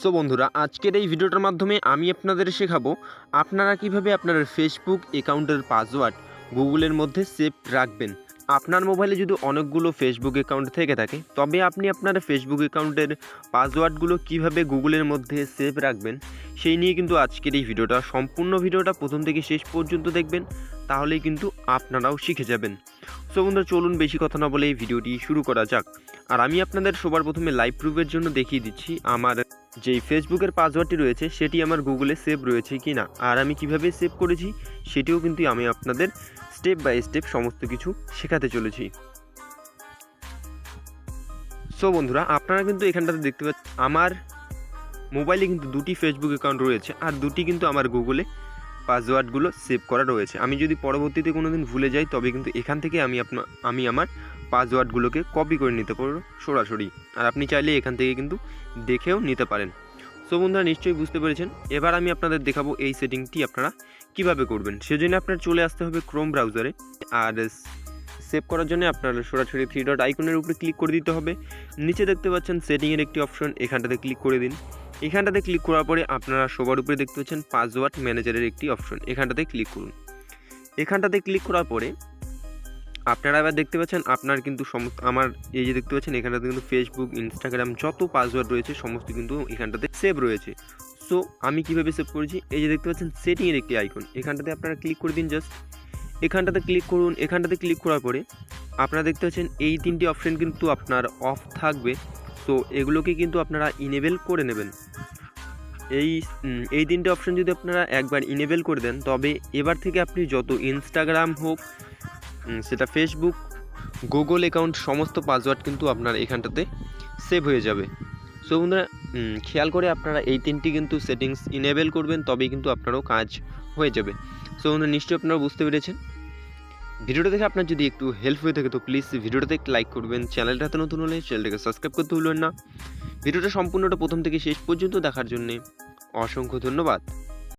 So বন্ধুরা, আজকের এই ভিডিওটার মাধ্যমে আমি আপনাদের শেখাবো আপনারা কিভাবে আপনার ফেসবুক অ্যাকাউন্টের পাসওয়ার্ড গুগলের মধ্যে সেভ রাখবেন। আপনার মোবাইলে যদি অনেকগুলো ফেসবুক অ্যাকাউন্ট থেকে থাকে, তবে আপনি আপনার ফেসবুক অ্যাকাউন্টের পাসওয়ার্ডগুলো কিভাবে গুগলের মধ্যে সেভ রাখবেন সেই নিয়ে কিন্তু আজকের এই ভিডিওটা। সম্পূর্ণ ভিডিওটা প্রথম থেকে শেষ পর্যন্ত দেখবেন, তাহলেই কিন্তু আপনারাও শিখে যাবেন। সো বন্ধুরা, চলুন বেশি কথা না বলে এই ভিডিওটি শুরু করা যাক। আর আমি আপনাদের সবার প্রথমে লাইভ প্রুফের জন্য দেখিয়ে দিচ্ছি আমার যেই ফেসবুকের পাসওয়ার্ডটি রয়েছে সেটি আমার গুগলে সেভ রয়েছে কি না, আর আমি কিভাবে সেভ করেছি সেটিও কিন্তু আমি আপনাদের স্টেপ বাই স্টেপ সমস্ত কিছু শেখাতে চলেছি। সো বন্ধুরা, আপনারা কিন্তু এখানটাতে দেখতে পাচ্ছেন আমার মোবাইলে কিন্তু দুটি ফেসবুক অ্যাকাউন্ট রয়েছে, আর দুটি কিন্তু আমার গুগলে পাসওয়ার্ডগুলো সেভ করা রয়েছে। আমি যদি পরবর্তীতে কোনো দিন ভুলে যাই, তবে কিন্তু এখান থেকে আমি আমার পাসওয়ার্ডগুলোকে কপি করে নিতে পারবো সরাসরি, আর আপনি চাইলে এখান থেকে কিন্তু দেখেও নিতে পারেন। সো বন্ধুরা, নিশ্চয়ই বুঝতে পেরেছেন। এবার আমি আপনাদের দেখাবো এই সেটিংটি আপনারা কিভাবে করবেন। সেজন্য আপনার চলে আসতে হবে ক্রোম ব্রাউজারে, আর সেভ করার জন্য আপনার সরাসরি থ্রি ডট আইকনের উপরে ক্লিক করে দিতে হবে। নিচে দেখতে পাচ্ছেন সেটিংয়ের একটি অপশন, এখানটাতে ক্লিক করে দিন। এখানটাতে ক্লিক করার পরে আপনারা সবার উপরে দেখতে পাচ্ছেন পাসওয়ার্ড ম্যানেজারের একটি অপশন, এখানটাতে ক্লিক করুন। এখানটাতে ক্লিক করার পরে আপনারা এবার দেখতে পাচ্ছেন আপনার কিন্তু সমস্ত আমার এই যে দেখতে পাচ্ছেন এখানটাতে কিন্তু ফেসবুক, ইনস্টাগ্রাম যত পাসওয়ার্ড রয়েছে সমস্ত কিন্তু এখানটাতে সেভ রয়েছে। সো আমি কীভাবে সেভ করেছি, এই যে দেখতে পাচ্ছেন সেটিংয়ের একটি আইকন, এখানটাতে আপনারা ক্লিক করে দিন। জাস্ট এখানটাতে ক্লিক করুন। এখানটাতে ক্লিক করার পরে আপনারা দেখতে পাচ্ছেন এই তিনটি অপশন কিন্তু আপনার অফ থাকবে। তো এগুলোকে কিন্তু আপনারা ইনেবেল করে নেবেন। এই তিনটে অপশন যদি আপনারা একবার ইনেবেল করে দেন, তবে এবার থেকে আপনি যত ইনস্টাগ্রাম হোক, সেটা ফেসবুক, গুগল অ্যাকাউন্ট, সমস্ত পাসওয়ার্ড কিন্তু আপনার এখানটাতে সেভ হয়ে যাবে। সো বন্ধুরা, খেয়াল করে আপনারা এই তিনটি কিন্তু সেটিংস ইনেবেল করবেন, তবেই কিন্তু আপনারও কাজ হয়ে যাবে। সো বন্ধুরা, নিশ্চয়ই আপনারা বুঝতে পেরেছেন। ভিডিওটা দেখে আপনার যদি একটু হেল্প হয়ে থাকে তো প্লিজ ভিডিওটাতে একটু লাইক করবেন। চ্যানেলটাতে নতুন হলে চ্যানেলটাকে সাবস্ক্রাইব করতে ভুলবেন না। ভিডিওটা সম্পূর্ণটা প্রথম থেকে শেষ পর্যন্ত দেখার জন্যে অসংখ্য ধন্যবাদ।